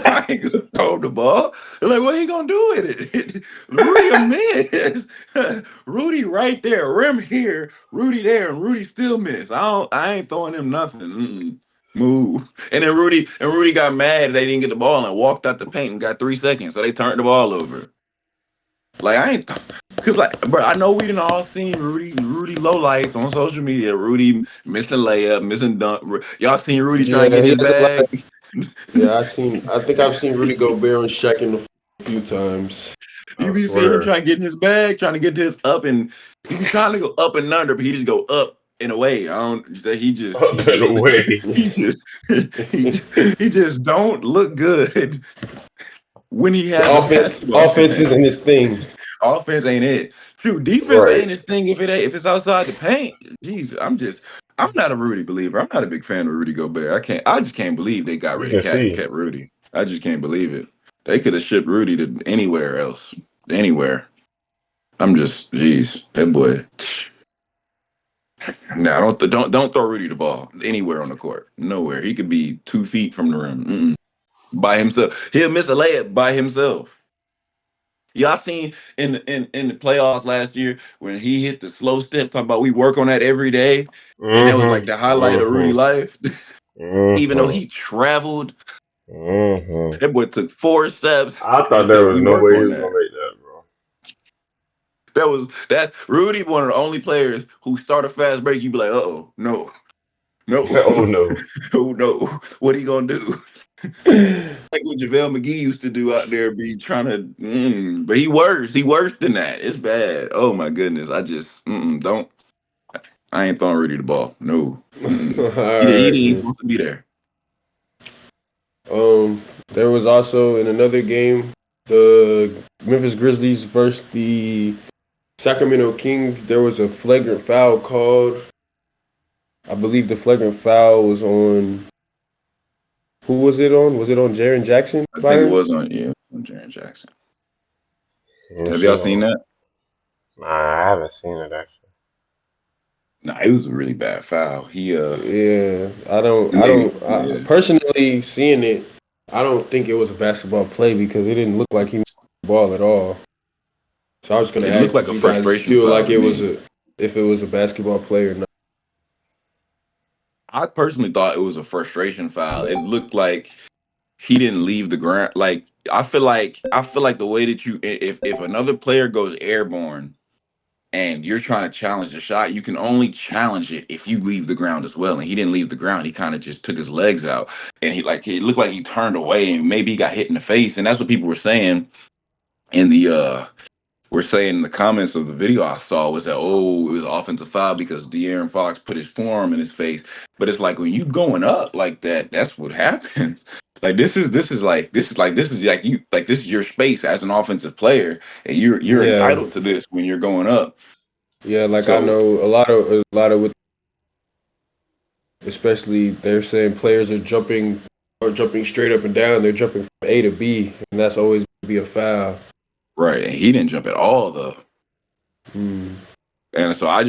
I ain't gonna throw him the ball. Like, what he gonna do with it? Rudy a miss. Rudy right there, rim here, Rudy there, and Rudy still miss. I ain't throwing him nothing. Move. And then Rudy got mad they didn't get the ball and walked out the paint and got 3 seconds, so they turned the ball over. Like I ain't, cause like, bro, I know we didn't all seen Rudy lowlights on social media. Rudy missing layup, missing dunk. Y'all seen Rudy trying to Yeah, get in he his has a lot. bag. Yeah, I think I've seen Rudy Gobert on Shaq in a few times. You I be seeing him swear. trying to get in his bag, trying to get this up, and He be trying to go up and under, but he just go up and away. I don't. He just Up and away. he just he he just don't look good when he has the offense, basketball in his offense hand. isn't his thing. Offense ain't it. Shoot, defense Right. ain't his thing if it's outside the paint. Jeez, I'm not a Rudy believer. I'm not a big fan of Rudy Gobert. I just can't believe they got You rid of can Cat and see. kept Rudy. I just can't believe it. They could have shipped Rudy to anywhere else. Anywhere. I'm just jeez, that boy. Nah, don't throw Rudy the ball anywhere on the court. Nowhere. He could be 2 feet from the rim. By himself. He'll miss a layup by himself. Y'all seen in the playoffs last year when he hit the slow step, talking about we work on that every day, and that was like the highlight of Rudy life. Even though he traveled, that boy took 4 steps I and thought there said was we no work way he on was that. gonna make that, bro. That Rudy, one of the only players who start a fast break. You be like, no, no, Oh no. oh no, what he gonna do? Like what JaVale McGee used to do out there, be trying to, but he worse. He worse than that. It's bad. Oh my goodness. I just don't. I ain't throwing Rudy the ball. No. All He right, didn't even man. supposed to be there. There was also in another game the Memphis Grizzlies versus the Sacramento Kings. There was a flagrant foul called. I believe the flagrant foul was on. Who was it on? Was it on Jaren Jackson, I think it Byron? was on Jaren Jackson. Let Have see. y'all seen that? Nah, I haven't seen it actually. Nah, it was a really bad foul. Yeah, Maybe yeah. personally seeing it, I don't think it was a basketball play because it didn't look like he missed the ball at all. So I was gonna It ask, looked like did a you guys frustration feel foul like to it was me. if it was a basketball play or not? I personally thought it was a frustration foul. It looked like he didn't leave the ground. Like I feel like the way that if another player goes airborne and you're trying to challenge the shot, you can only challenge it if you leave the ground as well. And he didn't leave the ground. He kind of just took his legs out, and he looked like he turned away, and maybe he got hit in the face. And that's what people were saying in the were saying in the comments of the video I saw was that it was offensive foul because De'Aaron Fox put his forearm in his face. But it's like when you going up like that, that's what happens. Like this is your space as an offensive player, and you're Yeah, entitled to this when you're going up. yeah. Like I So know a lot of especially they're saying players are jumping straight up and down. They're jumping from A to B, and that's always gonna be a foul. right, and he didn't jump at all though. Mm. And so I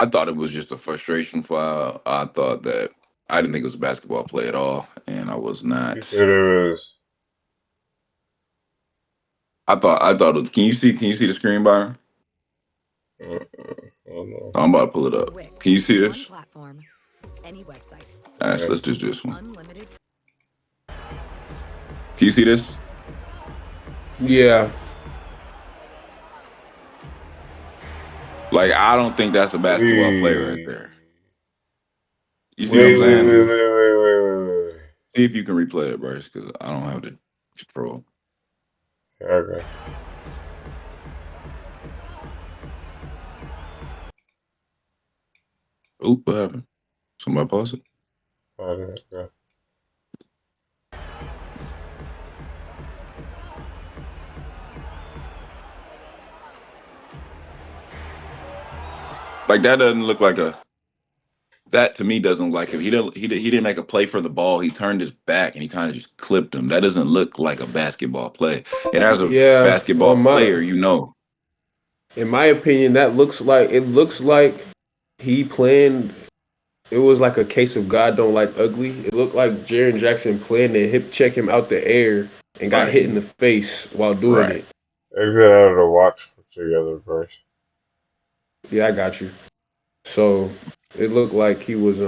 thought it was just a frustration foul. I didn't think it was a basketball play at all, and I was You not. said it was. I thought it was, can you see the screen, Byron? Hold on. I'm about to pull it up. Can you see this? Actually, Yeah. let's just do this one. Can you see this? Yeah, Like, I don't think that's a basketball play right Wait. there. You see what I'm Wait, wait, saying? wait, wait, wait, wait, wait, wait. See if you can replay it, Bryce, because I don't have the control. Okay. Oop, what happened? Somebody pause it? Okay. Like, that doesn't look like that to me doesn't look like him. He didn't make a play for the ball. He turned his back and he kind of just clipped him. That doesn't look like a basketball play. And as a yeah. basketball player, you know. In my opinion, it looks like he planned. It was like a case of God don't like ugly. It looked like Jaren Jackson planned to hip check him out the air and got hit Right. in the face while doing Right. it. Exit out of the watch together, Bryce. Yeah, I got you. So it looked like he was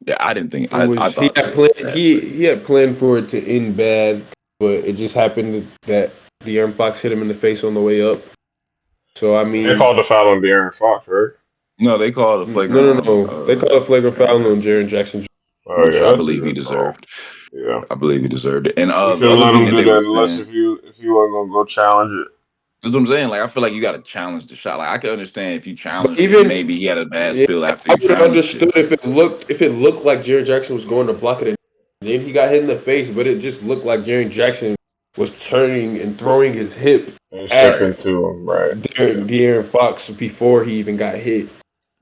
Yeah, I didn't think he I was he thought that had was a planned bad play. he had planned for it to end bad, but it just happened that De'Aaron Fox hit him in the face on the way up. So I They mean, called the foul on De'Aaron Fox, right? No, they called a no, flagrant no, on no. They called a flagrant Jaren foul on Jackson, Jaren Jackson. Oh which yeah, I that's a believe he good call. deserved. Yeah. I believe he deserved it. And You the shouldn't other let thing him that do they were that unless saying, if you wasn't gonna go challenge it. That's what I'm saying. Like I feel like you got to challenge the shot. Like I can understand if you But challenged it and even maybe he had a bad yeah, spill after I you would have challenged it. understood if it looked like Jaren Jackson was going to block it, and then he got hit in the face, but it just looked like Jaren Jackson was turning and throwing his hip And at Right, stepping to him, right? De'Aaron Fox before he even got hit.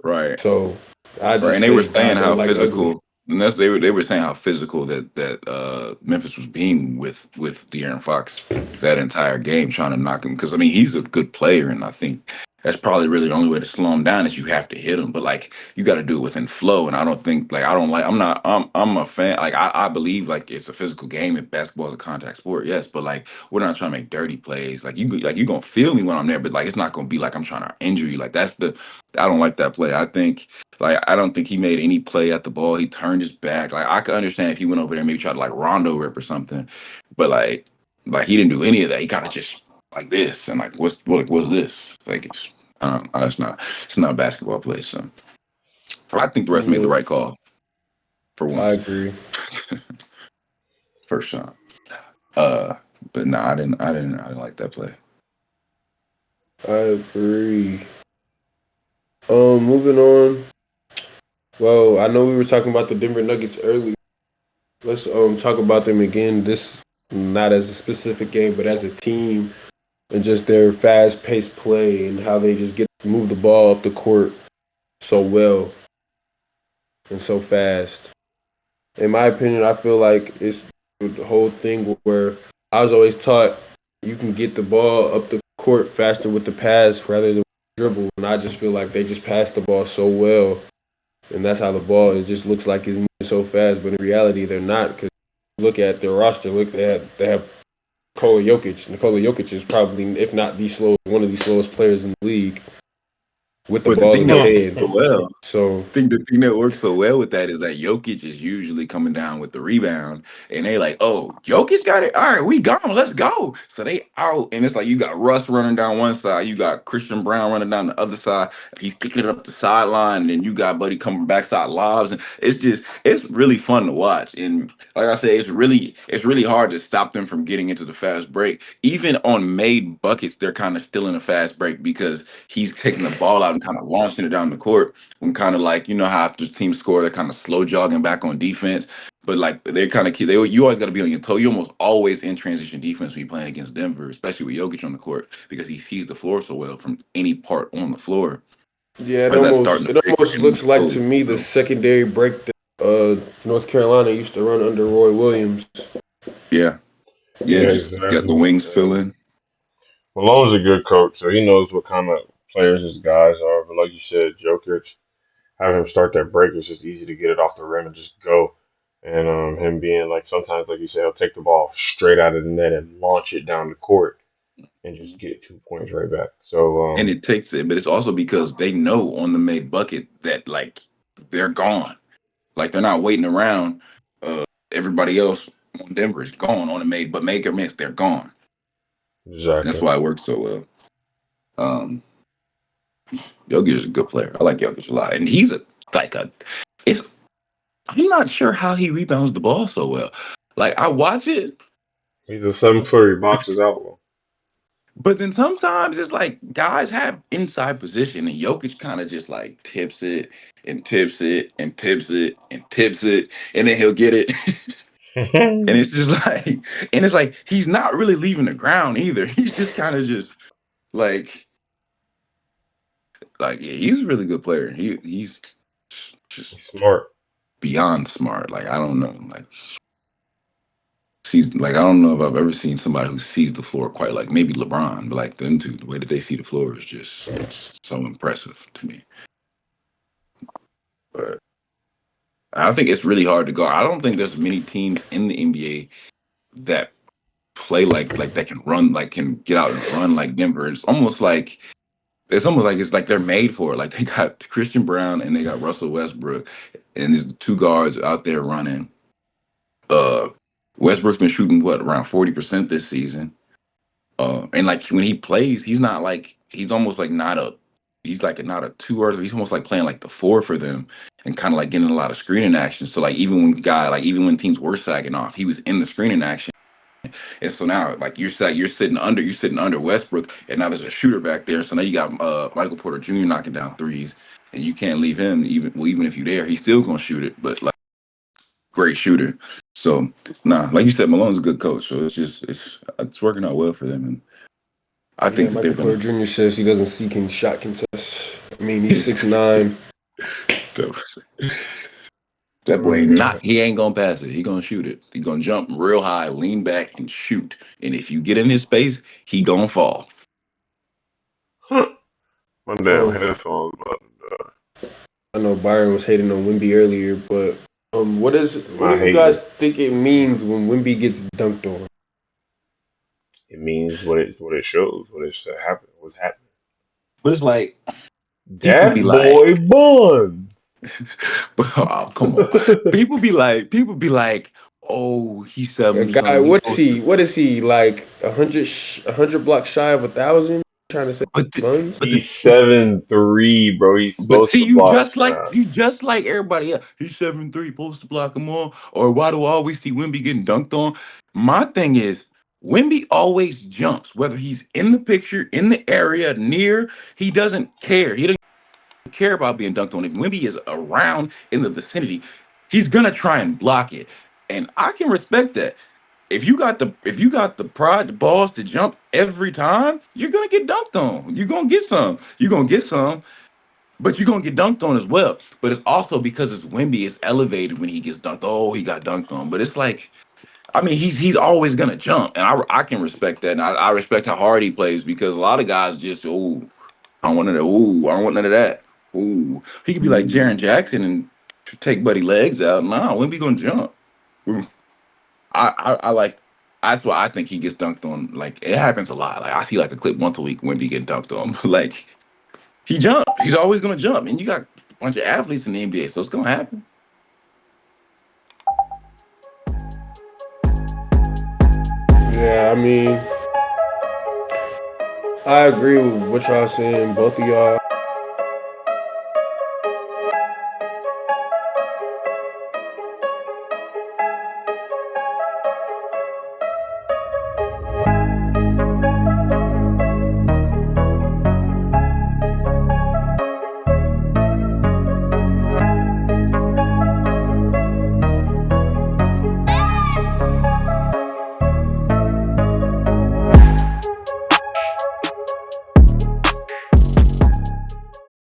right. So I Right, just and they were say saying God don't how like ugly. physical, and that's they were saying how physical that Memphis was being with De'Aaron Fox that entire game, trying to knock him. Because I mean, he's a good player, and I think that's probably really the only way to slow him down is you have to hit him. But like you got to do it within flow, and I don't think like I don't like I'm a fan like I believe like it's a physical game and basketball is a contact sport, yes, but like we're not trying to make dirty plays. Like you gonna feel me when I'm there, but like it's not gonna be like I'm trying to injure you. Like that's the I don't like that play. I think. Like I don't think he made any play at the ball. He turned his back. Like I could understand if he went over there and maybe tried to like rondo rip or something, but like he didn't do any of that. He kind of just like this and like what's this? Like it's not a basketball play. So I think the rest made the Yeah, right call for I once. agree. First shot. Uh, but no, I didn't like that play. I agree. Moving on. Well, I know we were talking about the Denver Nuggets earlier. Let's talk about them again. This not as a specific game, but as a team and just their fast-paced play and how they just get to move the ball up the court so well and so fast. In my opinion, I feel like it's the whole thing where I was always taught you can get the ball up the court faster with the pass rather than dribble, and I just feel like they just pass the ball so well, and that's how the ball it just looks like it's moving so fast, but in reality they're not because look at their roster. Look, they have Nikola Jokic. Nikola Jokic is probably, if not the slowest, one of the slowest players in the league with the But the ball thing in his that works hand. so well, So think the thing that works so well with that is that Jokic is usually coming down with the rebound, and they like, oh, Jokic got it. All right, we gone. Let's go. So they out, and it's like you got Russ running down one side, you got Christian Brown running down the other side. He's kicking it up the sideline, and then you got Buddy coming backside lobs, and it's really fun to watch. And like I said, it's really hard to stop them from getting into the fast break. Even on made buckets, they're kind of still in a fast break because he's taking the ball out and kind of launching it down the court and kind of like how after teams score they're kind of slow jogging back on defense, but like they kind of you always got to be on your toe. You almost always in transition defense when you're playing against Denver, especially with Jokic on the court because he sees the floor so well from any part on the floor. yeah, it Whether that's almost starting the it break or almost ending looks the like close. to me the So, secondary break that North Carolina used to run under Roy Williams. yeah, yeah, Yeah, just got the exactly. wings filling. Malone's a good coach, so he knows what kind of players his guys are. But like you said, Jokic, have him start that break. It's just easy to get it off the rim and just go. And him being like sometimes, like you said, he'll take the ball straight out of the net and launch it down the court and just get 2 points right back. So And it takes it, but it's also because they know on the made bucket that like they're gone. Like they're not waiting around. Everybody else on Denver is gone on the made, but make or miss, they're gone. And that's exactly, why it works so well. Um, Jokic is a good player. I like Jokic a lot, and he's a like a. It's I'm not sure how he rebounds the ball so well. Like I watch it, he's a 7 footer. He boxes out well. but then sometimes it's like guys have inside position, and Jokic kind of just like tips it and tips it and tips it and tips it, and then he'll get it. And it's just like, and it's like he's not really leaving the ground either. He's just kind of just like, yeah, he's a really good player. He's just He's smart. beyond smart. Like I don't know, like sees like I don't know if I've ever seen somebody who sees the floor quite like maybe LeBron, but like them two, the way that they see the floor is just it's so impressive to me. But I think it's really hard to go. I don't think there's many teams in the NBA that play like that can run like can get out and run like Denver. It's almost like it's like they're made for it. Like they got Christian Brown and they got Russell Westbrook, and there's two guards out there running. Uh, Westbrook's been shooting what around 40% this season. And like when he plays, he's not like he's almost like not a he's like not a two or he's almost like playing like the four for them and kind of like getting a lot of screening action. So like even when teams were sagging off, he was in the screening action And so now, like you're sitting under Westbrook, and now there's a shooter back there. So now you got Michael Porter Jr. knocking down threes, and you can't leave him. Even if you're there, he's still gonna shoot it. But like great shooter. So nah, like you said, Malone's a good coach. So it's working out well for them, and I Yeah, think that they're Michael Porter gonna. Jr. says he doesn't seek in shot contests. I mean, he's 6'9". That boy ain't Yeah. not. He ain't gonna pass it. He gonna shoot it. He gonna jump real high, lean back, and shoot. And if you get in his space, he gonna fall. My damn Um, headphones about to die. I know Byron was hating on Wemby earlier, but what I'm do not you guys hating. think it means when Wemby gets dunked on? It means what it shows, what it should happen, what's happening. But it's like people be That like, boy Buns. oh, come on. People be like, oh, he's A 7 young. guy, He what is supposed he? to. What is he like? 100 blocks shy of 1,000? Trying to say But the, buns? but the, He's 7'3", bro. He's but supposed see, to you block just the like shot. you just like everybody else. He's 7'3", supposed to block him all. Or why do I always see Wimby getting dunked on? My thing is, Wimby always jumps, whether he's in the picture, in the area, near. He doesn't care. He doesn't care about being dunked on. If Wimby is around in the vicinity, he's gonna try and block it. And I can respect that. If you got the pride, the balls to jump every time, you're gonna get dunked on. You're gonna get some. You're gonna get some, but you're gonna get dunked on as well. But it's also because it's Wimby is elevated when he gets dunked. Oh, he got dunked on. But it's like, I mean, he's always gonna jump, and I can respect that, and I respect how hard he plays because a lot of guys just I don't want none of that. Ooh, I don't want none of that. Ooh, he could be like Jaren Jackson and take Buddy legs out. Nah, Wimby gonna jump. Ooh. I like. That's why I think he gets dunked on. Like it happens a lot. Like I see like a clip once a week when he get dunked on. Like he jump. He's always gonna jump. And you got a bunch of athletes in the NBA, so it's gonna happen. Yeah, I mean, I agree with what y'all saying, both of y'all.